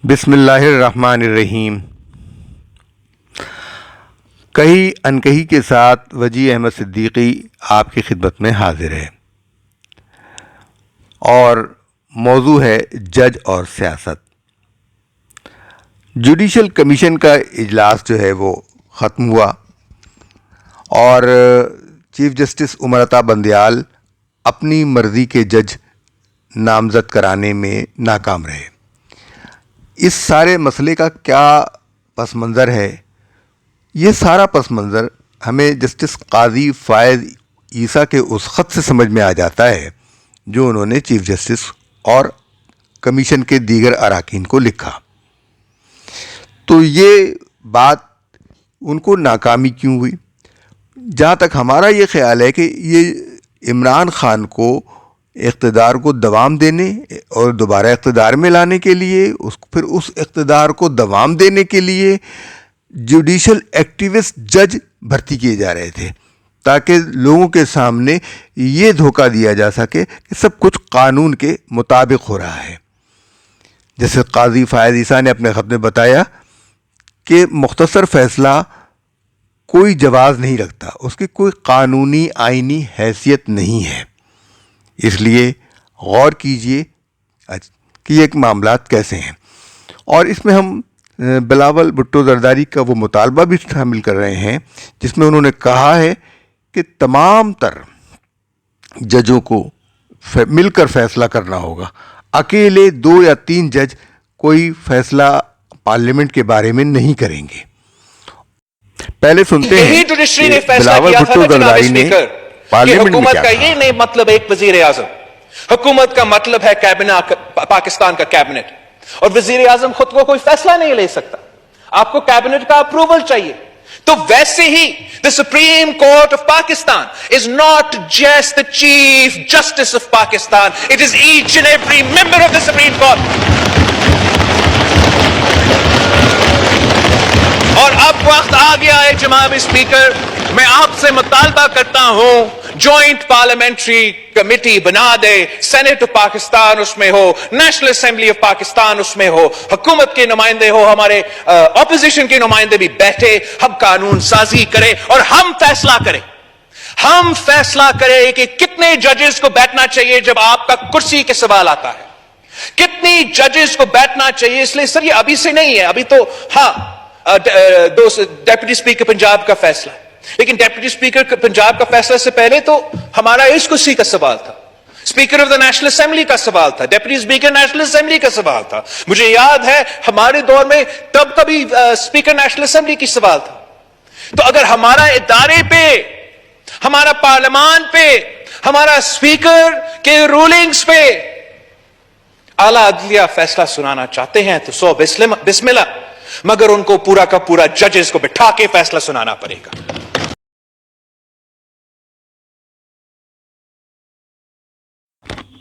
بسم اللہ الرحمن الرحیم. کہی انکہی کے ساتھ وجی احمد صدیقی آپ کی خدمت میں حاضر ہے اور موضوع ہے جج اور سیاست. جوڈیشل کمیشن کا اجلاس جو ہے وہ ختم ہوا اور چیف جسٹس عمر عطا بندیال اپنی مرضی کے جج نامزد کرانے میں ناکام رہے. اس سارے مسئلے کا کیا پس منظر ہے؟ یہ سارا پس منظر ہمیں جسٹس قاضی فائز عیسیٰ کے اس خط سے سمجھ میں آ جاتا ہے جو انہوں نے چیف جسٹس اور کمیشن کے دیگر اراکین کو لکھا. تو یہ بات ان کو ناکامی کیوں ہوئی؟ جہاں تک ہمارا یہ خیال ہے کہ یہ عمران خان کو اقتدار کو دوام دینے اور دوبارہ اقتدار میں لانے کے لیے پھر اس اقتدار کو دوام دینے کے لیے جوڈیشل ایکٹیوسٹ جج بھرتی کیے جا رہے تھے تاکہ لوگوں کے سامنے یہ دھوکہ دیا جا سکے کہ سب کچھ قانون کے مطابق ہو رہا ہے. جیسے قاضی فائز عیسیٰ نے اپنے خط میں بتایا کہ مختصر فیصلہ کوئی جواز نہیں رکھتا، اس کی کوئی قانونی آئینی حیثیت نہیں ہے. اس لیے غور کیجئے کہ یہ معاملات کیسے ہیں. اور اس میں ہم بلاول بھٹو زرداری کا وہ مطالبہ بھی شامل کر رہے ہیں جس میں انہوں نے کہا ہے کہ تمام تر ججوں کو مل کر فیصلہ کرنا ہوگا. اکیلے 2 یا 3 جج کوئی فیصلہ پارلیمنٹ کے بارے میں نہیں کریں گے. پہلے سنتے ہیں بلاول بھٹو زرداری نے پارلیمنٹ میں کیا کہا. یہ نہیں مطلب ایک وزیر اعظم، حکومت کا مطلب ہے کابینہ، پاکستان کا کابینٹ، اور وزیر اعظم خود کو کوئی فیصلہ نہیں لے سکتا، آپ کو کابینٹ کا اپروول چاہیے. تو ویسے ہی the Supreme Court of Pakistan is not just the Chief Justice of Pakistan, it is each and every member of the Supreme Court. اور اب وقت آ گیا ہے جناب اسپیکر، میں آپ سے مطالبہ کرتا ہوں جوائنٹ پارلیمنٹری کمیٹی بنا دے، سینٹ آف پاکستان اس میں ہو، نیشنل اسمبلی آف پاکستان اس میں ہو، حکومت کے نمائندے ہو، ہمارے اپوزیشن کے نمائندے بھی بیٹھے، ہم قانون سازی کریں اور ہم فیصلہ کریں. ہم فیصلہ کریں کہ کتنے ججز کو بیٹھنا چاہیے جب آپ کا کرسی کے سوال آتا ہے، کتنی ججز کو بیٹھنا چاہیے. اس لیے سر یہ ابھی سے نہیں ہے، ابھی تو ہاں ڈیپٹی اسپیکر پنجاب کا فیصلہ ہے، لیکن ڈیپٹی اسپیکر پنجاب کا فیصلہ سے پہلے تو ہمارا اس کرسی کا سوال تھا، speaker of the national assembly کا سوال تھا، ڈیپٹی اسپیکر نیشنل اسمبلی کا سوال تھا. مجھے یاد ہے ہمارے دور میں تب کبھی اسپیکر نیشنل اسمبلی کی سوال تھا. تو اگر ہمارا ادارے پہ، ہمارا پارلیمان پہ، ہمارا اسپیکر کے رولنگز پہ اعلیٰ عدلیہ فیصلہ سنانا چاہتے ہیں تو سو بسم اللہ، مگر ان کو پورا کا پورا ججز کو بٹھا کے فیصلہ سنانا پڑے گا.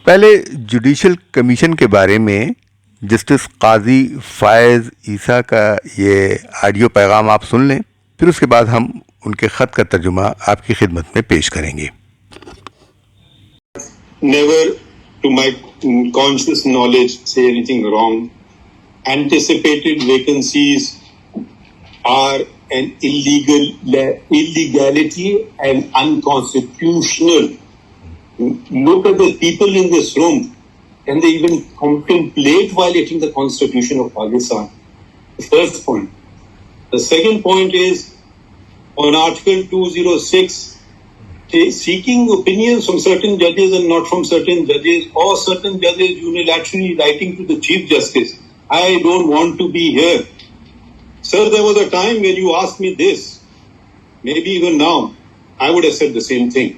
پہلے جوڈیشل کمیشن کے بارے میں جسٹس قاضی فائز عیسیٰ کا یہ آڈیو پیغام آپ سن لیں، پھر اس کے بعد ہم ان کے خط کا ترجمہ آپ کی خدمت میں پیش کریں گے. Never to my conscious knowledge say anything wrong. Anticipated vacancies are an illegality and unconstitutional. Look at the people in this room. Can they even contemplate violating the Constitution of Pakistan? The first point. The second point is on Article 206, seeking opinions from certain judges and not from certain judges, or certain judges unilaterally writing to the Chief Justice, I don't want to be here. Sir, there was a time when you asked me this. Maybe even now, I would have said the same thing.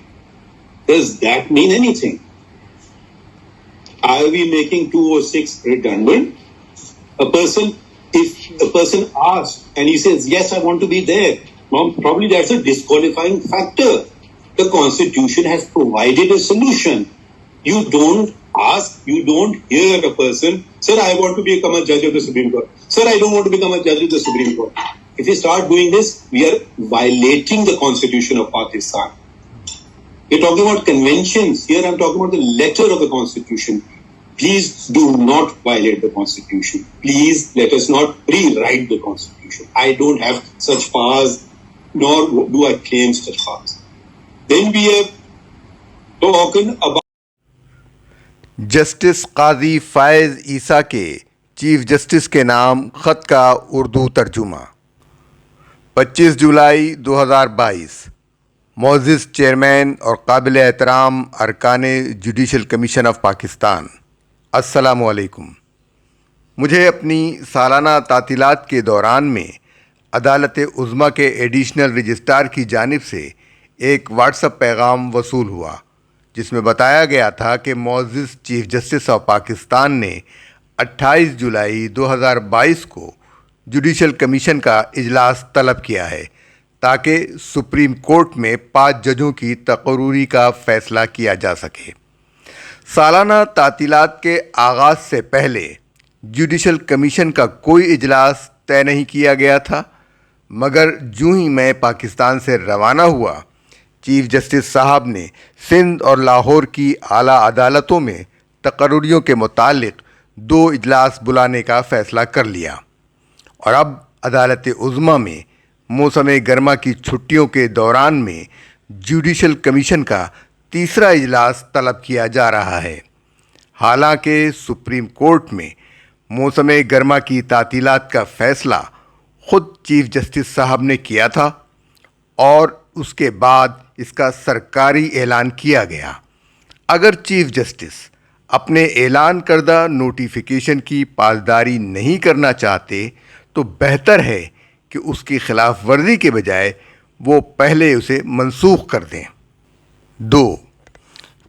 Does that mean anything? Are we making 206 redundant? If a person asks and he says, yes, I want to be there, probably that's a disqualifying factor. The Constitution has provided a solution. You don't ask, you don't hear a person, sir, I want to become a judge of the Supreme Court. Sir, I don't want to become a judge of the Supreme Court. If we start doing this, we are violating the Constitution of Pakistan. We're talking about conventions. Here I'm talking about the letter of the Constitution. Please do not violate the Constitution. Please let us not rewrite the Constitution. I don't have such powers, nor do I claim such powers. Then we have spoken about justice قاضی فائز عیسیٰ کے chief justice کے نام خط کا اردو ترجمہ 25 جولائی 2022 معزز chairman اور قابل احترام ارکان جوڈیشل کمیشن آف پاکستان، السلام علیکم۔ مجھے اپنی سالانہ تعطیلات کے دوران میں عدالت عظمیٰ کے ایڈیشنل رجسٹرار کی جانب سے ایک واٹس ایپ پیغام وصول ہوا جس میں بتایا گیا تھا کہ معزز چیف جسٹس آف پاکستان نے 28 جولائی 2022 کو جوڈیشل کمیشن کا اجلاس طلب کیا ہے تاکہ سپریم کورٹ میں 5 ججوں کی تقرری کا فیصلہ کیا جا سکے۔ سالانہ تعطیلات کے آغاز سے پہلے جوڈیشل کمیشن کا کوئی اجلاس طے نہیں کیا گیا تھا، مگر جوں ہی میں پاکستان سے روانہ ہوا، چیف جسٹس صاحب نے سندھ اور لاہور کی اعلیٰ عدالتوں میں تقرریوں کے متعلق 2 اجلاس بلانے کا فیصلہ کر لیا، اور اب عدالت عظمیٰ میں موسم گرما کی چھٹیوں کے دوران میں جوڈیشل کمیشن کا تیسرا اجلاس طلب کیا جا رہا ہے۔ حالانکہ سپریم کورٹ میں موسم گرما کی تعطیلات کا فیصلہ خود چیف جسٹس صاحب نے کیا تھا اور اس کے بعد اس کا سرکاری اعلان کیا گیا۔ اگر چیف جسٹس اپنے اعلان کردہ نوٹیفیکیشن کی پاسداری نہیں کرنا چاہتے تو بہتر ہے کہ اس کی خلاف ورزی کے بجائے وہ پہلے اسے منسوخ کر دیں۔ 2.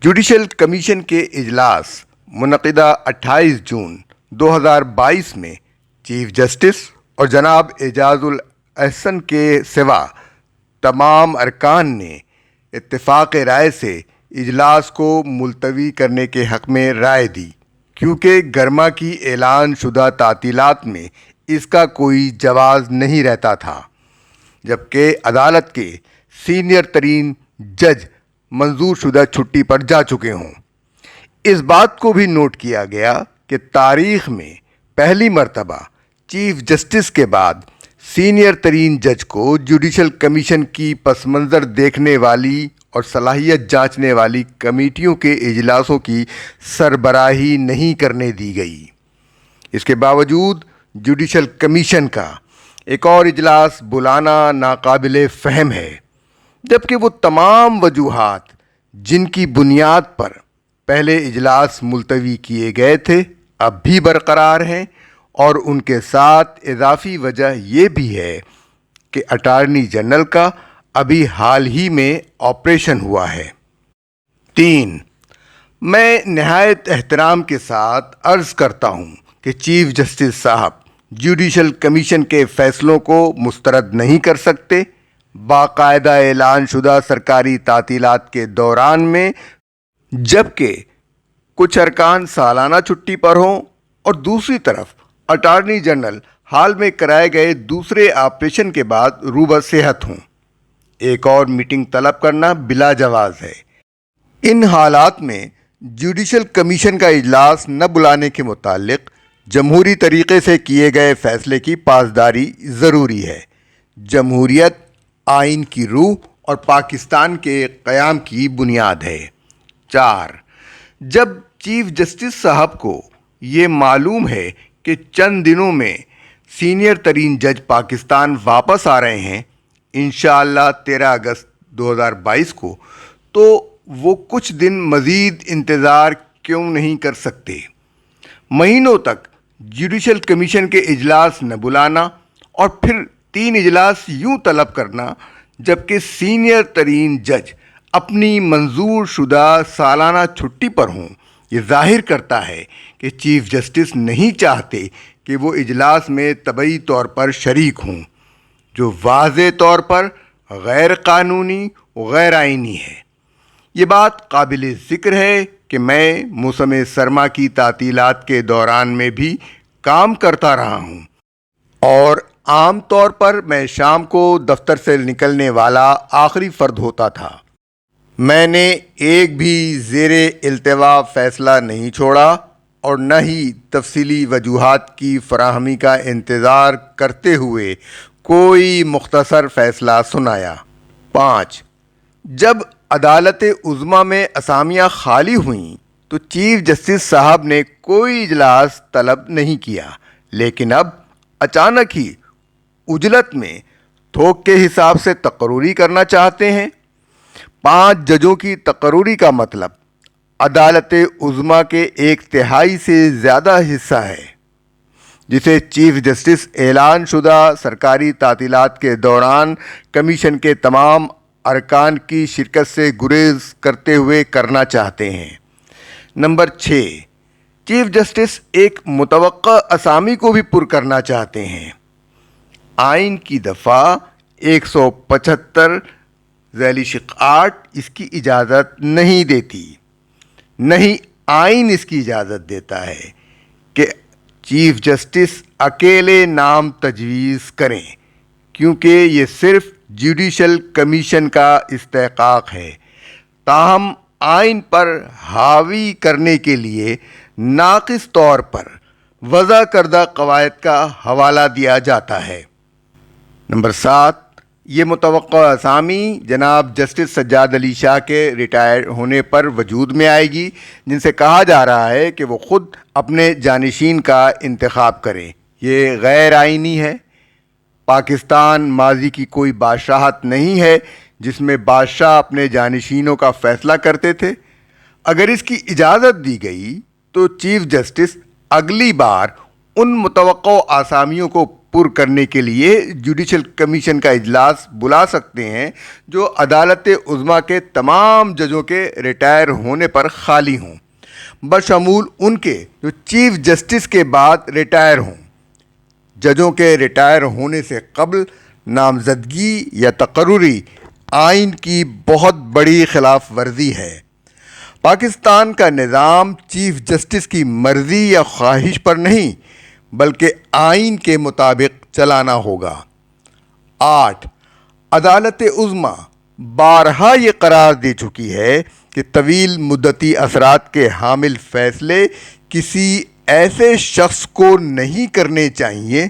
جوڈیشل کمیشن کے اجلاس منعقدہ 28 جون 2022 میں چیف جسٹس اور جناب اعجاز الاحسن کے سوا تمام ارکان نے اتفاق رائے سے اجلاس کو ملتوی کرنے کے حق میں رائے دی، کیونکہ گرما کی اعلان شدہ تعطیلات میں اس کا کوئی جواز نہیں رہتا تھا، جبکہ عدالت کے سینئر ترین جج منظور شدہ چھٹی پر جا چکے ہوں۔ اس بات کو بھی نوٹ کیا گیا کہ تاریخ میں پہلی مرتبہ چیف جسٹس کے بعد سینئر ترین جج کو جوڈیشل کمیشن کی پس منظر دیکھنے والی اور صلاحیت جانچنے والی کمیٹیوں کے اجلاسوں کی سربراہی نہیں کرنے دی گئی۔ اس کے باوجود جوڈیشل کمیشن کا ایک اور اجلاس بلانا ناقابل فہم ہے، جبکہ وہ تمام وجوہات جن کی بنیاد پر پہلے اجلاس ملتوی کیے گئے تھے اب بھی برقرار ہیں، اور ان کے ساتھ اضافی وجہ یہ بھی ہے کہ اٹارنی جنرل کا ابھی حال ہی میں آپریشن ہوا ہے۔ 3. میں نہایت احترام کے ساتھ عرض کرتا ہوں کہ چیف جسٹس صاحب جوڈیشل کمیشن کے فیصلوں کو مسترد نہیں کر سکتے۔ باقاعدہ اعلان شدہ سرکاری تعطیلات کے دوران میں جبکہ کچھ ارکان سالانہ چھٹی پر ہوں اور دوسری طرف اٹارنی جنرل حال میں کرائے گئے دوسرے آپریشن کے بعد روبہ صحت ہوں، ایک اور میٹنگ طلب کرنا بلا جواز ہے۔ ان حالات میں جوڈیشل کمیشن کا اجلاس نہ بلانے کے متعلق جمہوری طریقے سے کیے گئے فیصلے کی پاسداری ضروری ہے۔ جمہوریت آئین کی روح اور پاکستان کے قیام کی بنیاد ہے۔ 4. جب چیف جسٹس صاحب کو یہ معلوم ہے کہ چند دنوں میں سینئر ترین جج پاکستان واپس آ رہے ہیں، انشاءاللہ 13 اگست 2022 کو، تو وہ کچھ دن مزید انتظار کیوں نہیں کر سکتے؟ مہینوں تک جوڈیشل کمیشن کے اجلاس نہ بلانا اور پھر 3 اجلاس یوں طلب کرنا جبکہ سینئر ترین جج اپنی منظور شدہ سالانہ چھٹی پر ہوں، یہ ظاہر کرتا ہے کہ چیف جسٹس نہیں چاہتے کہ وہ اجلاس میں طبعی طور پر شریک ہوں، جو واضح طور پر غیر قانونی و غیر آئینی ہے۔ یہ بات قابل ذکر ہے کہ میں موسم سرما کی تعطیلات کے دوران میں بھی کام کرتا رہا ہوں، اور عام طور پر میں شام کو دفتر سے نکلنے والا آخری فرد ہوتا تھا۔ میں نے ایک بھی زیر التوا فیصلہ نہیں چھوڑا اور نہ ہی تفصیلی وجوہات کی فراہمی کا انتظار کرتے ہوئے کوئی مختصر فیصلہ سنایا۔ 5. جب عدالت عظمیٰ میں اسامیاں خالی ہوئیں تو چیف جسٹس صاحب نے کوئی اجلاس طلب نہیں کیا، لیکن اب اچانک ہی عجلت میں تھوک کے حساب سے تقرری کرنا چاہتے ہیں۔ 5 ججوں کی تقرری کا مطلب عدالت عظمیٰ کے 1/3 سے زیادہ حصہ ہے، جسے چیف جسٹس اعلان شدہ سرکاری تعطیلات کے دوران کمیشن کے تمام ارکان کی شرکت سے گریز کرتے ہوئے کرنا چاہتے ہیں۔ نمبر 6، چیف جسٹس ایک متوقع اسامی کو بھی پر کرنا چاہتے ہیں۔ آئین کی دفعہ 175 ذیلی شق 8 اس کی اجازت نہیں دیتی، نہیں آئین اس کی اجازت دیتا ہے کہ چیف جسٹس اکیلے نام تجویز کریں، کیونکہ یہ صرف جوڈیشل کمیشن کا استحقاق ہے۔ تاہم آئین پر حاوی کرنے کے لیے ناقص طور پر وضع کردہ قواعد کا حوالہ دیا جاتا ہے۔ نمبر 7، یہ متوقع اسامی جناب جسٹس سجاد علی شاہ کے ریٹائر ہونے پر وجود میں آئے گی، جن سے کہا جا رہا ہے کہ وہ خود اپنے جانشین کا انتخاب کریں۔ یہ غیر آئینی ہے۔ پاکستان ماضی کی کوئی بادشاہت نہیں ہے جس میں بادشاہ اپنے جانشینوں کا فیصلہ کرتے تھے۔ اگر اس کی اجازت دی گئی تو چیف جسٹس اگلی بار ان متوقع آسامیوں کو پر کرنے کے لیے جوڈیشل کمیشن کا اجلاس بلا سکتے ہیں جو عدالت عظمیٰ کے تمام ججوں کے ریٹائر ہونے پر خالی ہوں، بشمول ان کے جو چیف جسٹس کے بعد ریٹائر ہوں۔ ججوں کے ریٹائر ہونے سے قبل نامزدگی یا تقرری آئین کی بہت بڑی خلاف ورزی ہے۔ پاکستان کا نظام چیف جسٹس کی مرضی یا خواہش پر نہیں بلکہ آئین کے مطابق چلانا ہوگا۔ 8، عدالت عظمیٰ بارہا یہ قرار دے چکی ہے کہ طویل مدتی اثرات کے حامل فیصلے کسی ایسے شخص کو نہیں کرنے چاہیے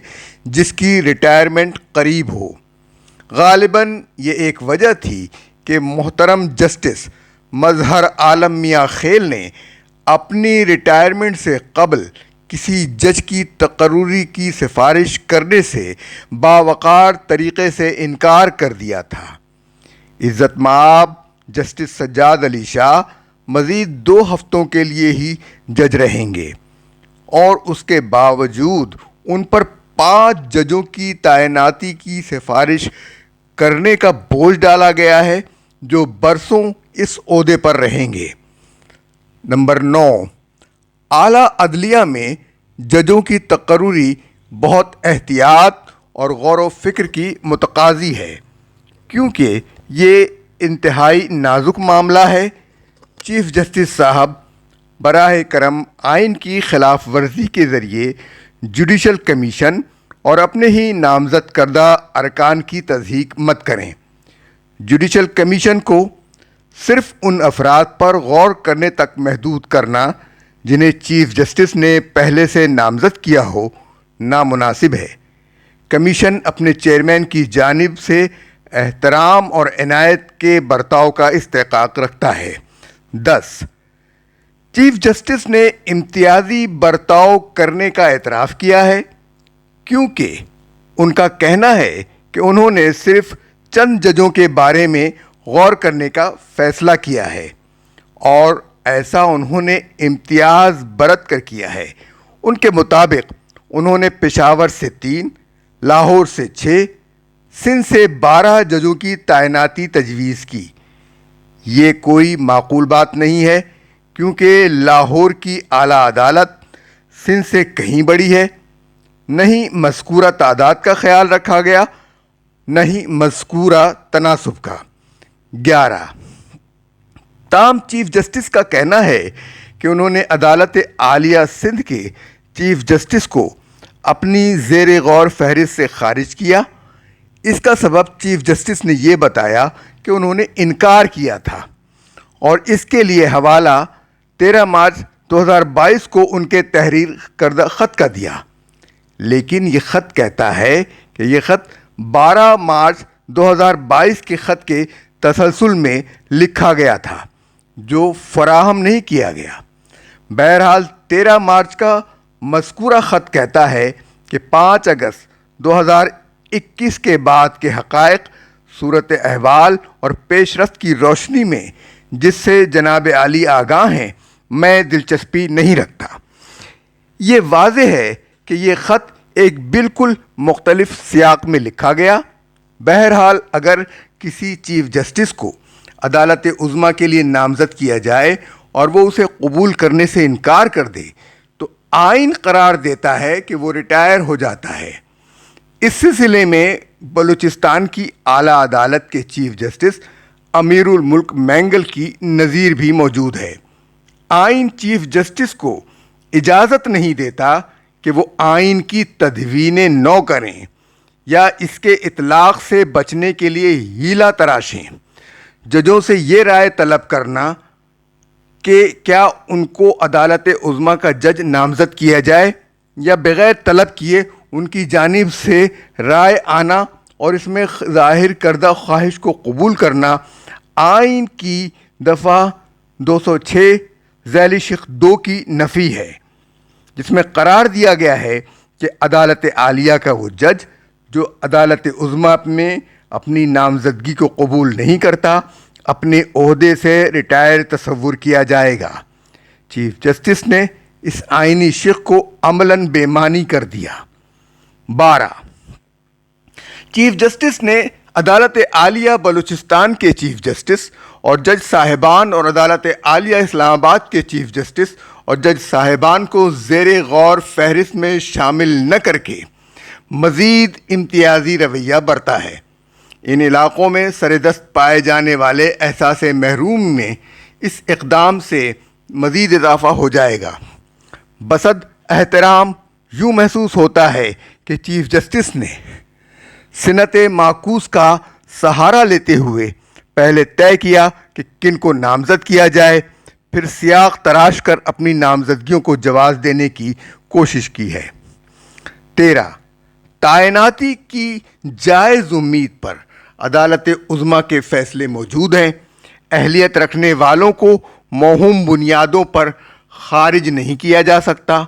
جس کی ریٹائرمنٹ قریب ہو۔ غالباً یہ ایک وجہ تھی کہ محترم جسٹس مظہر عالم میاں خیل نے اپنی ریٹائرمنٹ سے قبل کسی جج کی تقرری کی سفارش کرنے سے باوقار طریقے سے انکار کر دیا تھا۔ عزت مآب جسٹس سجاد علی شاہ مزید 2 ہفتوں کے لیے ہی جج رہیں گے، اور اس کے باوجود ان پر 5 ججوں کی تعیناتی کی سفارش کرنے کا بوجھ ڈالا گیا ہے جو برسوں اس عہدے پر رہیں گے۔ نمبر 9، اعلیٰ عدلیہ میں ججوں کی تقرری بہت احتیاط اور غور و فکر کی متقاضی ہے، کیونکہ یہ انتہائی نازک معاملہ ہے۔ چیف جسٹس صاحب براہ کرم آئین کی خلاف ورزی کے ذریعے جوڈیشل کمیشن اور اپنے ہی نامزد کردہ ارکان کی تصحیح مت کریں۔ جوڈیشل کمیشن کو صرف ان افراد پر غور کرنے تک محدود کرنا جنہیں چیف جسٹس نے پہلے سے نامزد کیا ہو نامناسب ہے۔ کمیشن اپنے چیئرمین کی جانب سے احترام اور عنایت کے برتاؤ کا استحقاق رکھتا ہے۔ 10، چیف جسٹس نے امتیازی برتاؤ کرنے کا اعتراف کیا ہے، کیونکہ ان کا کہنا ہے کہ انہوں نے صرف چند ججوں کے بارے میں غور کرنے کا فیصلہ کیا ہے، اور ایسا انہوں نے امتیاز برت کر کیا ہے۔ ان کے مطابق انہوں نے پشاور سے 3، لاہور سے 6، سندھ سے 12 ججوں کی تعیناتی تجویز کی۔ یہ کوئی معقول بات نہیں ہے، کیونکہ لاہور کی اعلیٰ عدالت سندھ سے کہیں بڑی ہے۔ نہیں مذکورہ تعداد کا خیال رکھا گیا، نہیں مذکورہ تناسب کا۔ 11، تاہم چیف جسٹس کا کہنا ہے کہ انہوں نے عدالت عالیہ سندھ کے چیف جسٹس کو اپنی زیر غور فہرست سے خارج کیا۔ اس کا سبب چیف جسٹس نے یہ بتایا کہ انہوں نے انکار کیا تھا، اور اس کے لیے حوالہ 13 مارچ 2022 کو ان کے تحریر کردہ خط کا دیا، لیکن یہ خط کہتا ہے کہ یہ خط 12 مارچ 2022 کے خط کے تسلسل میں لکھا گیا تھا جو فراہم نہیں کیا گیا۔ بہرحال 13 مارچ کا مذکورہ خط کہتا ہے کہ 5 اگست 2021 کے بعد کے حقائق، صورت احوال اور پیش رفت کی روشنی میں جس سے جناب عالی آگاہ ہیں میں دلچسپی نہیں رکھتا۔ یہ واضح ہے کہ یہ خط ایک بالکل مختلف سیاق میں لکھا گیا۔ بہرحال اگر کسی چیف جسٹس کو عدالت عظمیٰ کے لیے نامزد کیا جائے اور وہ اسے قبول کرنے سے انکار کر دے تو آئین قرار دیتا ہے کہ وہ ریٹائر ہو جاتا ہے۔ اس سلسلے میں بلوچستان کی اعلیٰ عدالت کے چیف جسٹس امیر الملک مینگل کی نظیر بھی موجود ہے۔ آئین چیف جسٹس کو اجازت نہیں دیتا کہ وہ آئین کی تدوین نو کریں یا اس کے اطلاق سے بچنے کے لیے ہیلا تراشیں۔ ججوں سے یہ رائے طلب کرنا کہ کیا ان کو عدالت عظمیٰ کا جج نامزد کیا جائے یا بغیر طلب کیے ان کی جانب سے رائے آنا اور اس میں ظاہر کردہ خواہش کو قبول کرنا آئین کی دفعہ 206 ذیلی شق 2 کی نفی ہے، جس میں قرار دیا گیا ہے کہ عدالت عالیہ کا وہ جج جو عدالت عظمیٰ میں اپنی نامزدگی کو قبول نہیں کرتا اپنے عہدے سے ریٹائر تصور کیا جائے گا۔ چیف جسٹس نے اس آئینی شق کو عملاً بے معنی کر دیا۔ 12 چیف جسٹس نے عدالت عالیہ بلوچستان کے چیف جسٹس اور جج صاحبان اور عدالت عالیہ اسلام آباد کے چیف جسٹس اور جج صاحبان کو زیر غور فہرست میں شامل نہ کر کے مزید امتیازی رویہ برتا ہے۔ ان علاقوں میں سردست پائے جانے والے احساس محروم میں اس اقدام سے مزید اضافہ ہو جائے گا۔ بصد احترام یوں محسوس ہوتا ہے کہ چیف جسٹس نے سنت معکوس کا سہارا لیتے ہوئے پہلے طے کیا کہ کن کو نامزد کیا جائے، پھر سیاق تراش کر اپنی نامزدگیوں کو جواز دینے کی کوشش کی ہے۔ 13 تعیناتی کی جائز امید پر عدالت عظمیٰ کے فیصلے موجود ہیں۔ اہلیت رکھنے والوں کو موہوم بنیادوں پر خارج نہیں کیا جا سکتا،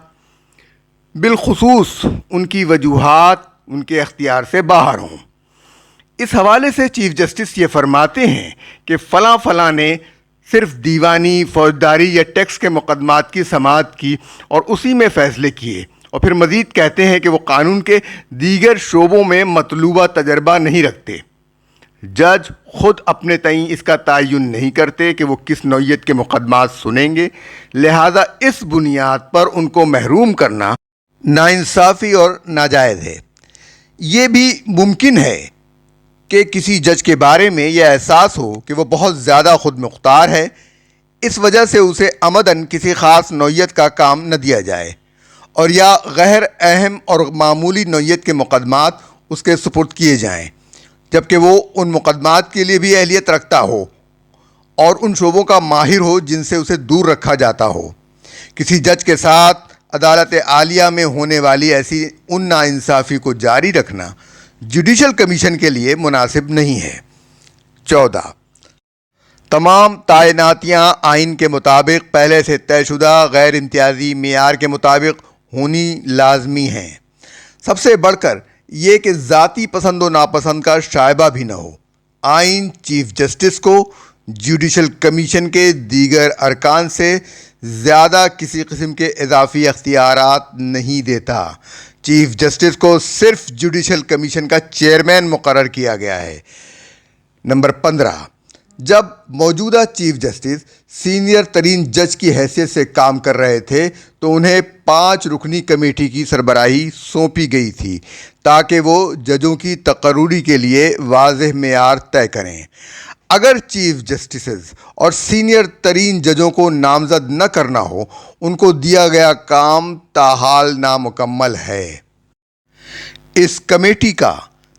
بالخصوص ان کی وجوہات ان کے اختیار سے باہر ہوں۔ اس حوالے سے چیف جسٹس یہ فرماتے ہیں کہ فلاں فلاں نے صرف دیوانی، فوجداری یا ٹیکس کے مقدمات کی سماعت کی اور اسی میں فیصلے کیے، اور پھر مزید کہتے ہیں کہ وہ قانون کے دیگر شعبوں میں مطلوبہ تجربہ نہیں رکھتے۔ جج خود اپنے تئیں اس کا تعین نہیں کرتے کہ وہ کس نوعیت کے مقدمات سنیں گے، لہذا اس بنیاد پر ان کو محروم کرنا ناانصافی اور ناجائز ہے۔ یہ بھی ممکن ہے کہ کسی جج کے بارے میں یہ احساس ہو کہ وہ بہت زیادہ خود مختار ہے، اس وجہ سے اسے عمداً کسی خاص نوعیت کا کام نہ دیا جائے، اور یا غیر اہم اور معمولی نوعیت کے مقدمات اس کے سپرد کیے جائیں، جبکہ وہ ان مقدمات کے لیے بھی اہلیت رکھتا ہو اور ان شعبوں کا ماہر ہو جن سے اسے دور رکھا جاتا ہو۔ کسی جج کے ساتھ عدالت عالیہ میں ہونے والی ایسی ان ناانصافی کو جاری رکھنا جوڈیشل کمیشن کے لیے مناسب نہیں ہے۔ 14 تمام تعیناتیاں آئین کے مطابق پہلے سے طے شدہ غیر امتیازی معیار کے مطابق ہونی لازمی ہیں، سب سے بڑھ کر یہ کہ ذاتی پسند و ناپسند کا شائبہ بھی نہ ہو۔ آئین چیف جسٹس کو جوڈیشل کمیشن کے دیگر ارکان سے زیادہ کسی قسم کے اضافی اختیارات نہیں دیتا۔ چیف جسٹس کو صرف جوڈیشل کمیشن کا چیئرمین مقرر کیا گیا ہے۔ نمبر 15 جب موجودہ چیف جسٹس سینئر ترین جج کی حیثیت سے کام کر رہے تھے تو انہیں 5 رکنی کمیٹی کی سربراہی سونپی گئی تھی تاکہ وہ ججوں کی تقرری کے لیے واضح معیار طے کریں۔ اگر چیف جسٹسز اور سینئر ترین ججوں کو نامزد نہ کرنا ہو، ان کو دیا گیا کام تاحال نامکمل ہے۔ اس کمیٹی کا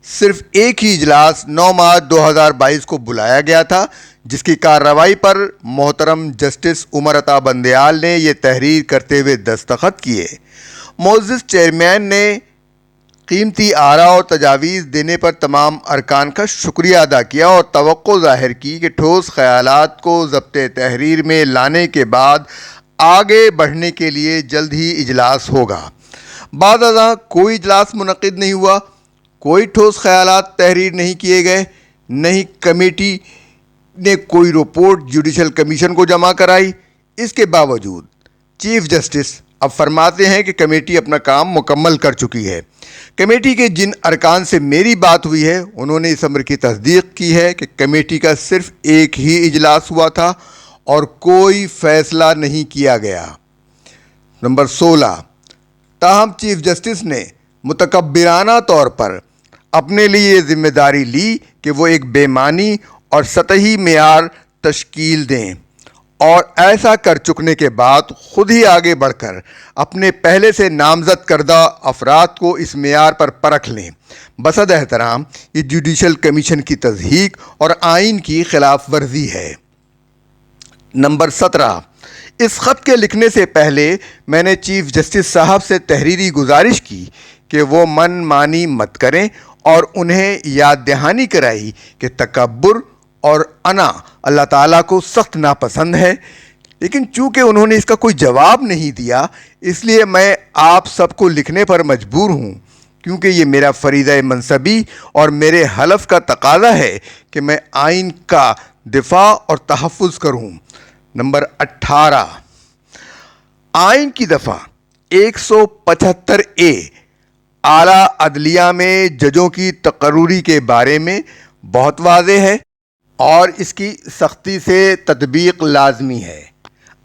صرف ایک ہی اجلاس 9 مارچ 2022 کو بلایا گیا تھا، جس کی کارروائی پر محترم جسٹس عمر عطا بندیال نے یہ تحریر کرتے ہوئے دستخط کیے۔ معزز چیئرمین نے قیمتی آراء اور تجاویز دینے پر تمام ارکان کا شکریہ ادا کیا اور توقع ظاہر کی کہ ٹھوس خیالات کو ضبط تحریر میں لانے کے بعد آگے بڑھنے کے لیے جلد ہی اجلاس ہوگا۔ بعد ازاں کوئی اجلاس منعقد نہیں ہوا، کوئی ٹھوس خیالات تحریر نہیں کیے گئے، نہیں کمیٹی نے کوئی رپورٹ جوڈیشل کمیشن کو جمع کرائی۔ اس کے باوجود چیف جسٹس اب فرماتے ہیں کہ کمیٹی اپنا کام مکمل کر چکی ہے۔ کمیٹی کے جن ارکان سے میری بات ہوئی ہے انہوں نے اس امر کی تصدیق کی ہے کہ کمیٹی کا صرف ایک ہی اجلاس ہوا تھا اور کوئی فیصلہ نہیں کیا گیا۔ نمبر 16، تاہم چیف جسٹس نے متکبرانہ طور پر اپنے لیے یہ ذمہ داری لی کہ وہ ایک بے معنی اور سطحی معیار تشکیل دیں، اور ایسا کر چکنے کے بعد خود ہی آگے بڑھ کر اپنے پہلے سے نامزد کردہ افراد کو اس معیار پر پرکھ لیں۔ بصد احترام یہ جوڈیشل کمیشن کی تضحیک اور آئین کی خلاف ورزی ہے۔ نمبر 17، اس خط کے لکھنے سے پہلے میں نے چیف جسٹس صاحب سے تحریری گزارش کی کہ وہ من مانی مت کریں اور انہیں یاد دہانی کرائی کہ تکبر اور انا اللہ تعالیٰ کو سخت ناپسند ہے، لیکن چونکہ انہوں نے اس کا کوئی جواب نہیں دیا، اس لیے میں آپ سب کو لکھنے پر مجبور ہوں، کیونکہ یہ میرا فریضہ منصبی اور میرے حلف کا تقاضا ہے کہ میں آئین کا دفاع اور تحفظ کروں۔ نمبر 18، آئین کی دفعہ 175A اعلیٰ عدلیہ میں ججوں کی تقرری کے بارے میں بہت واضح ہے اور اس کی سختی سے تطبیق لازمی ہے۔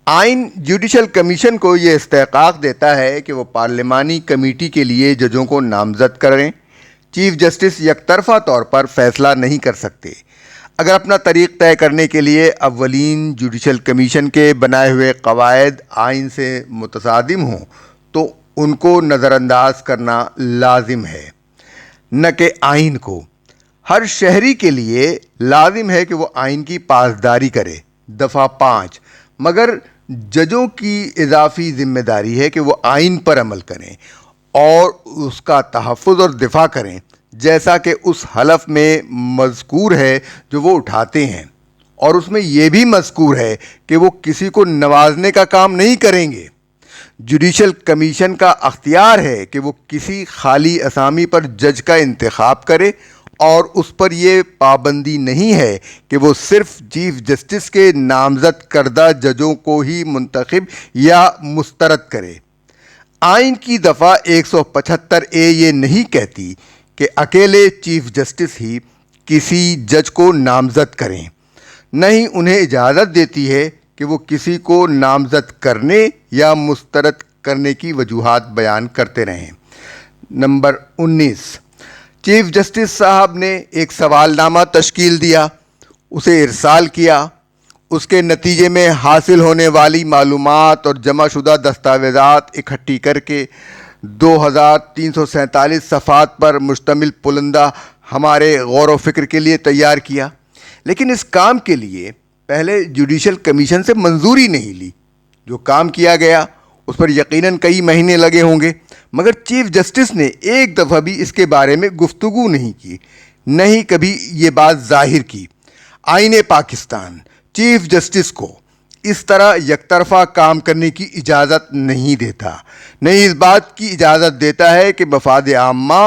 آئین جوڈیشل کمیشن کو یہ استحقاق دیتا ہے کہ وہ پارلیمانی کمیٹی کے لیے ججوں کو نامزد کریں۔ چیف جسٹس یک طرفہ طور پر فیصلہ نہیں کر سکتے۔ اگر اپنا طریق طے کرنے کے لیے اولین جوڈیشل کمیشن کے بنائے ہوئے قواعد آئین سے متصادم ہوں تو ان کو نظر انداز کرنا لازم ہے، نہ کہ آئین کو۔ ہر شہری کے لیے لازم ہے کہ وہ آئین کی پاسداری کرے، دفعہ 5، مگر ججوں کی اضافی ذمہ داری ہے کہ وہ آئین پر عمل کریں اور اس کا تحفظ اور دفاع کریں، جیسا کہ اس حلف میں مذکور ہے جو وہ اٹھاتے ہیں، اور اس میں یہ بھی مذکور ہے کہ وہ کسی کو نوازنے کا کام نہیں کریں گے۔ جوڈیشل کمیشن کا اختیار ہے کہ وہ کسی خالی اسامی پر جج کا انتخاب کرے، اور اس پر یہ پابندی نہیں ہے کہ وہ صرف چیف جسٹس کے نامزد کردہ ججوں کو ہی منتخب یا مسترد کرے۔ آئین کی دفعہ 175A یہ نہیں کہتی کہ اکیلے چیف جسٹس ہی کسی جج کو نامزد کریں، نہ ہی انہیں اجازت دیتی ہے کہ وہ کسی کو نامزد کرنے یا مسترد کرنے کی وجوہات بیان کرتے رہیں۔ نمبر 19، چیف جسٹس صاحب نے ایک سوال نامہ تشکیل دیا، اسے ارسال کیا۔ اس کے نتیجے میں حاصل ہونے والی معلومات اور جمع شدہ دستاویزات اکٹھی کر کے 2347 صفحات پر مشتمل پلندہ ہمارے غور و فکر کے لیے تیار کیا، لیکن اس کام کے لیے پہلے جوڈیشل کمیشن سے منظوری نہیں لی۔ جو کام کیا گیا اس پر یقیناً کئی مہینے لگے ہوں گے، مگر چیف جسٹس نے ایک دفعہ بھی اس کے بارے میں گفتگو نہیں کی، نہ ہی کبھی یہ بات ظاہر کی۔ آئین پاکستان چیف جسٹس کو اس طرح یک طرفہ کام کرنے کی اجازت نہیں دیتا، نہ ہی اس بات کی اجازت دیتا ہے کہ مفاد عامہ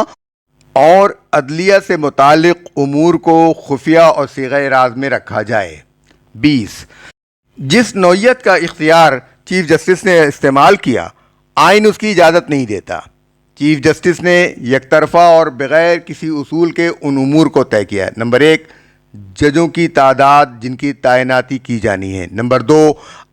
اور عدلیہ سے متعلق امور کو خفیہ اور صیغہ راز میں رکھا جائے۔ 20، جس نوعیت کا اختیار چیف جسٹس نے استعمال کیا، آئین اس کی اجازت نہیں دیتا۔ چیف جسٹس نے یک طرفہ اور بغیر کسی اصول کے ان امور کو طے کیا۔ نمبر 1، ججوں کی تعداد جن کی تعیناتی کی جانی ہے۔ نمبر 2،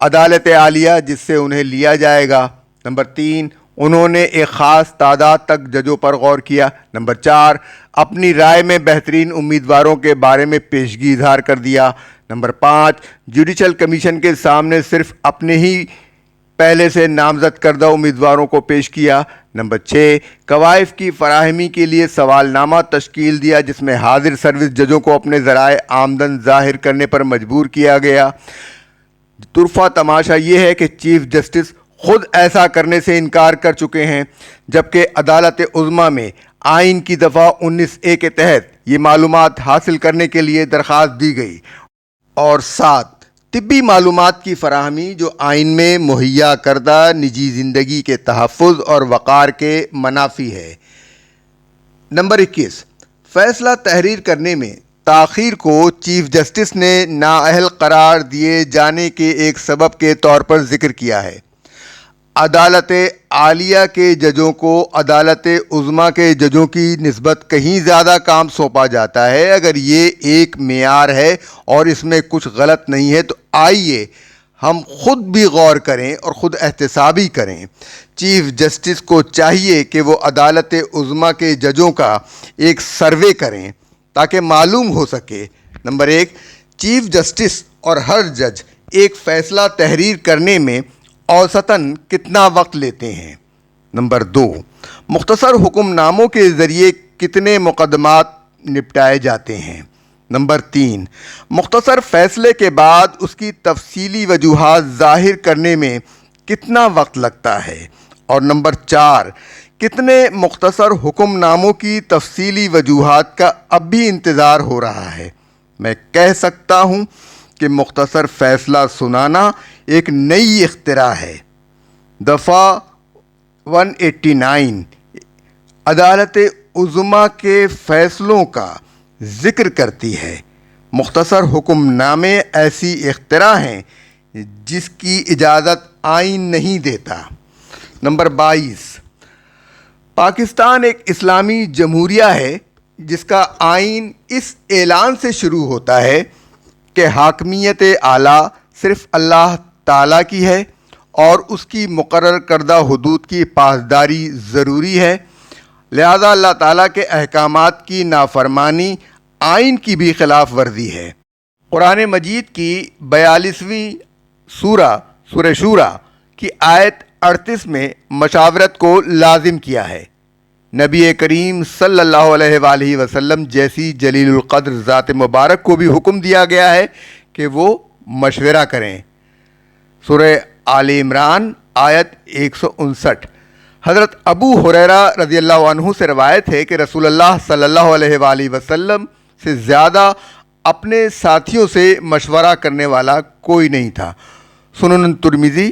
عدالت عالیہ جس سے انہیں لیا جائے گا۔ نمبر 3، انہوں نے ایک خاص تعداد تک ججوں پر غور کیا۔ نمبر 4، اپنی رائے میں بہترین امیدواروں کے بارے میں پیشگی اظہار کر دیا۔ نمبر 5، جوڈیشل کمیشن کے سامنے صرف اپنے ہی پہلے سے نامزد کردہ امیدواروں کو پیش کیا۔ نمبر 6 کوائف کی فراہمی کے لیے سوال نامہ تشکیل دیا جس میں حاضر سروس ججوں کو اپنے ذرائع آمدن ظاہر کرنے پر مجبور کیا گیا۔ طرفہ تماشا یہ ہے کہ چیف جسٹس خود ایسا کرنے سے انکار کر چکے ہیں، جبکہ عدالت عظمیٰ میں آئین کی دفعہ 19A کے تحت یہ معلومات حاصل کرنے کے لیے درخواست دی گئی۔ اور 7 طبی معلومات کی فراہمی جو آئین میں مہیا کردہ نجی زندگی کے تحفظ اور وقار کے منافی ہے۔ نمبر 21 فیصلہ تحریر کرنے میں تاخیر کو چیف جسٹس نے نااہل قرار دیے جانے کے ایک سبب کے طور پر ذکر کیا ہے۔ عدالت عالیہ کے ججوں کو عدالت عظمیٰ کے ججوں کی نسبت کہیں زیادہ کام سونپا جاتا ہے۔ اگر یہ ایک معیار ہے اور اس میں کچھ غلط نہیں ہے تو آئیے ہم خود بھی غور کریں اور خود احتسابی کریں۔ چیف جسٹس کو چاہیے کہ وہ عدالت عظمیٰ کے ججوں کا ایک سروے کریں تاکہ معلوم ہو سکے۔ نمبر 1 چیف جسٹس اور ہر جج ایک فیصلہ تحریر کرنے میں اوسطاً کتنا وقت لیتے ہیں۔ نمبر 2 مختصر حکم ناموں کے ذریعے کتنے مقدمات نپٹائے جاتے ہیں۔ نمبر 3 مختصر فیصلے کے بعد اس کی تفصیلی وجوہات ظاہر کرنے میں کتنا وقت لگتا ہے۔ اور نمبر 4 کتنے مختصر حکم ناموں کی تفصیلی وجوہات کا اب بھی انتظار ہو رہا ہے۔ میں کہہ سکتا ہوں کہ مختصر فیصلہ سنانا ایک نئی اختراع ہے۔ دفعہ 189 عدالت عظمیٰ کے فیصلوں کا ذکر کرتی ہے۔ مختصر حکم نامے ایسی اختراع ہیں جس کی اجازت آئین نہیں دیتا۔ نمبر 22 پاکستان ایک اسلامی جمہوریہ ہے جس کا آئین اس اعلان سے شروع ہوتا ہے کہ حاکمیت اعلیٰ صرف اللہ تعالیٰ کی ہے اور اس کی مقرر کردہ حدود کی پاسداری ضروری ہے، لہذا اللہ تعالیٰ کے احکامات کی نافرمانی آئین کی بھی خلاف ورزی ہے۔ قرآن مجید کی 42ویں سورہ شورى کی آیت 38 میں مشاورت کو لازم کیا ہے۔ نبی کریم صلی اللہ علیہ وآلہ وسلم جیسی جلیل القدر ذات مبارک کو بھی حکم دیا گیا ہے کہ وہ مشورہ کریں۔ سورہ آل عمران آیت 159۔ حضرت ابو ہریرہ رضی اللہ عنہ سے روایت ہے کہ رسول اللہ صلی اللہ علیہ وآلہ وسلم سے زیادہ اپنے ساتھیوں سے مشورہ کرنے والا کوئی نہیں تھا۔ سنن ترمذی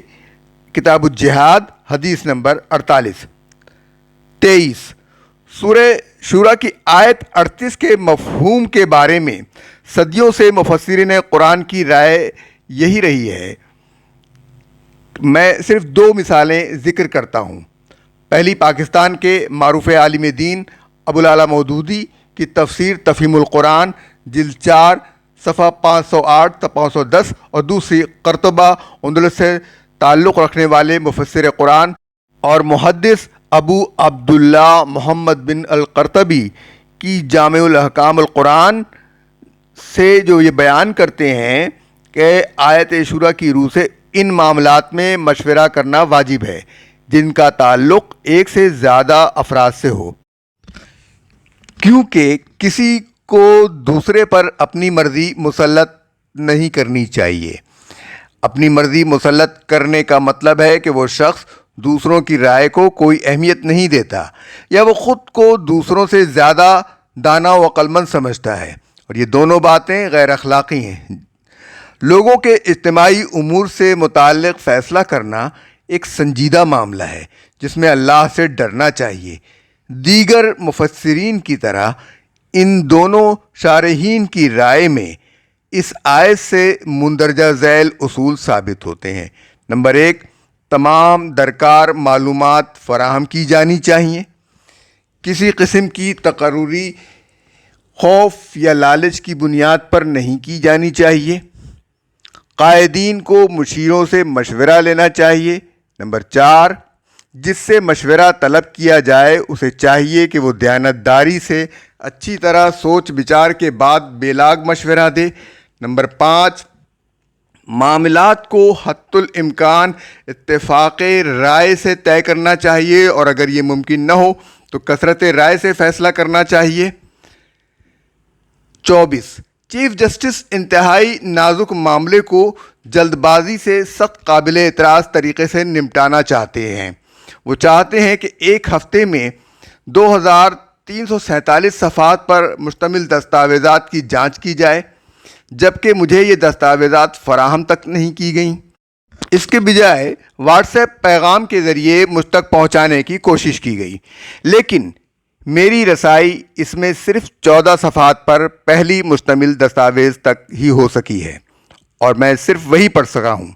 کتاب الجہاد حدیث نمبر 48۔ 23 سورہ شورى کی آیت 38 کے مفہوم کے بارے میں صدیوں سے مفسرین قرآن کی رائے یہی رہی ہے۔ میں صرف 2 مثالیں ذکر کرتا ہوں۔ پہلی پاکستان کے معروف عالم دین ابوالعلا مودودی کی تفسیر تفہیم القرآن جلد 4 صفحہ 508 تا 510، اور دوسری قرطبہ اندلس سے تعلق رکھنے والے مفسر قرآن اور محدث ابو عبداللہ محمد بن القرطبی کی جامع الاحکام القرآن سے جو یہ بیان کرتے ہیں کہ آیت شورى کی روح سے ان معاملات میں مشورہ کرنا واجب ہے جن کا تعلق ایک سے زیادہ افراد سے ہو، کیونکہ کسی کو دوسرے پر اپنی مرضی مسلط نہیں کرنی چاہیے۔ اپنی مرضی مسلط کرنے کا مطلب ہے کہ وہ شخص دوسروں کی رائے کو کوئی اہمیت نہیں دیتا یا وہ خود کو دوسروں سے زیادہ دانا و عقلمند سمجھتا ہے، اور یہ دونوں باتیں غیر اخلاقی ہیں۔ لوگوں کے اجتماعی امور سے متعلق فیصلہ کرنا ایک سنجیدہ معاملہ ہے جس میں اللہ سے ڈرنا چاہیے۔ دیگر مفسرین کی طرح ان دونوں شارحین کی رائے میں اس آیت سے مندرجہ ذیل اصول ثابت ہوتے ہیں۔ نمبر 1 تمام درکار معلومات فراہم کی جانی چاہیے۔ کسی قسم کی تقرری خوف یا لالچ کی بنیاد پر نہیں کی جانی چاہیے۔ قائدین کو مشیروں سے مشورہ لینا چاہیے۔ نمبر 4 جس سے مشورہ طلب کیا جائے اسے چاہیے کہ وہ دیانتداری سے اچھی طرح سوچ بچار کے بعد بے لاگ مشورہ دے۔ نمبر 5 معاملات کو حتی الامکان اتفاق رائے سے طے کرنا چاہیے، اور اگر یہ ممکن نہ ہو تو کثرت رائے سے فیصلہ کرنا چاہیے۔ 24، چیف جسٹس انتہائی نازک معاملے کو جلد بازی سے سخت قابل اعتراض طریقے سے نمٹانا چاہتے ہیں۔ وہ چاہتے ہیں کہ ایک ہفتے میں 2347 صفحات پر مشتمل دستاویزات کی جانچ کی جائے، جبکہ مجھے یہ دستاویزات فراہم تک نہیں کی گئیں۔ اس کے بجائے واٹس ایپ پیغام کے ذریعے مجھ تک پہنچانے کی کوشش کی گئی، لیکن میری رسائی اس میں صرف 14 صفحات پر پہلی مشتمل دستاویز تک ہی ہو سکی ہے، اور میں صرف وہی پڑھ سکا ہوں۔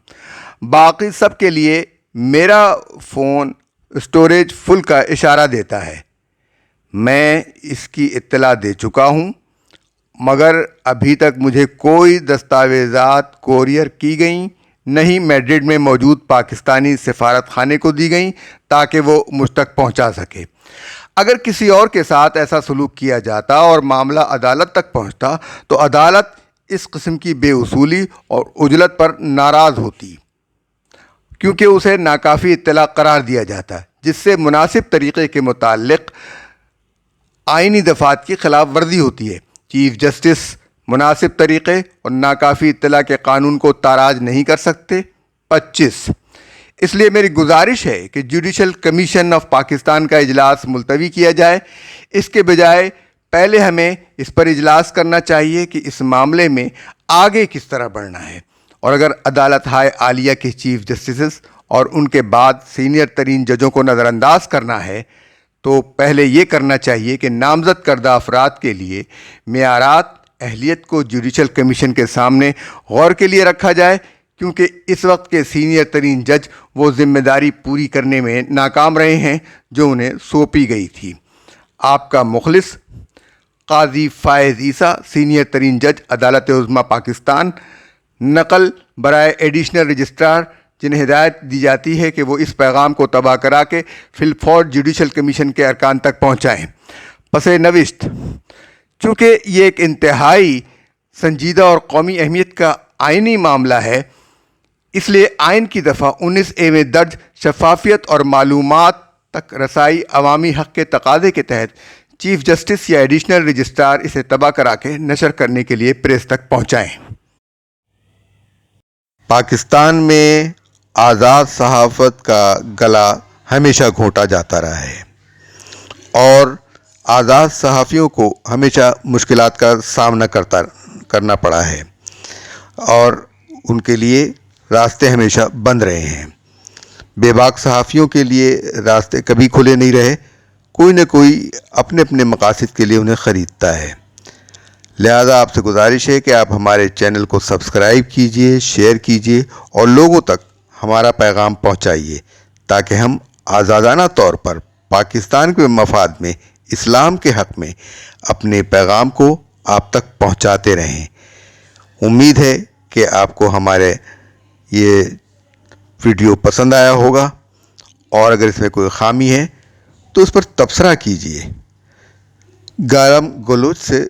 باقی سب کے لیے میرا فون اسٹوریج فل کا اشارہ دیتا ہے۔ میں اس کی اطلاع دے چکا ہوں، مگر ابھی تک مجھے کوئی دستاویزات کوریئر کی گئیں، نہ ہی میڈرڈ میں موجود پاکستانی سفارت خانے کو دی گئیں تاکہ وہ مجھ تک پہنچا سکے۔ اگر کسی اور کے ساتھ ایسا سلوک کیا جاتا اور معاملہ عدالت تک پہنچتا تو عدالت اس قسم کی بے اصولی اور عجلت پر ناراض ہوتی، کیونکہ اسے ناکافی اطلاع قرار دیا جاتا، جس سے مناسب طریقے کے متعلق آئینی دفعات کی خلاف ورزی ہوتی ہے۔ چیف جسٹس مناسب طریقے اور ناکافی اطلاع کے قانون کو تاراج نہیں کر سکتے۔ 25، اس لیے میری گزارش ہے کہ جوڈیشل کمیشن آف پاکستان کا اجلاس ملتوی کیا جائے۔ اس کے بجائے پہلے ہمیں اس پر اجلاس کرنا چاہیے کہ اس معاملے میں آگے کس طرح بڑھنا ہے، اور اگر عدالت ہائے عالیہ کے چیف جسٹسز اور ان کے بعد سینئر ترین ججوں کو نظر انداز کرنا ہے تو پہلے یہ کرنا چاہیے کہ نامزد کردہ افراد کے لیے معیارات اہلیت کو جوڈیشل کمیشن کے سامنے غور کے لیے رکھا جائے، کیونکہ اس وقت کے سینئر ترین جج وہ ذمہ داری پوری کرنے میں ناکام رہے ہیں جو انہیں سونپی گئی تھی۔ آپ کا مخلص قاضی فائز عیسیٰ، سینئر ترین جج عدالت عظمیٰ پاکستان۔ نقل برائے ایڈیشنل رجسٹرار، جنہیں ہدایت دی جاتی ہے کہ وہ اس پیغام کو طبع کرا کے فلفورڈ جوڈیشل کمیشن کے ارکان تک پہنچائیں۔ پس نوشت، چونکہ یہ ایک انتہائی سنجیدہ اور قومی اہمیت کا آئینی معاملہ ہے، اس لیے آئین کی دفعہ 19A میں درج شفافیت اور معلومات تک رسائی عوامی حق کے تقاضے کے تحت چیف جسٹس یا ایڈیشنل رجسٹرار اسے طبع کرا کے نشر کرنے کے لیے پریس تک پہنچائیں۔ پاکستان میں آزاد صحافت کا گلا ہمیشہ گھونٹا جاتا رہا ہے، اور آزاد صحافیوں کو ہمیشہ مشکلات کا سامنا کرنا پڑا ہے، اور ان کے لیے راستے ہمیشہ بند رہے ہیں۔ بے باک صحافیوں کے لیے راستے کبھی کھلے نہیں رہے، کوئی نہ کوئی اپنے اپنے مقاصد کے لیے انہیں خریدتا ہے۔ لہذا آپ سے گزارش ہے کہ آپ ہمارے چینل کو سبسکرائب کیجئے، شیئر کیجئے اور لوگوں تک ہمارا پیغام پہنچائیے، تاکہ ہم آزادانہ طور پر پاکستان کے مفاد میں، اسلام کے حق میں اپنے پیغام کو آپ تک پہنچاتے رہیں۔ امید ہے کہ آپ کو ہمارے یہ ویڈیو پسند آیا ہوگا، اور اگر اس میں کوئی خامی ہے تو اس پر تبصرہ کیجئے۔ گالم گلوچ سے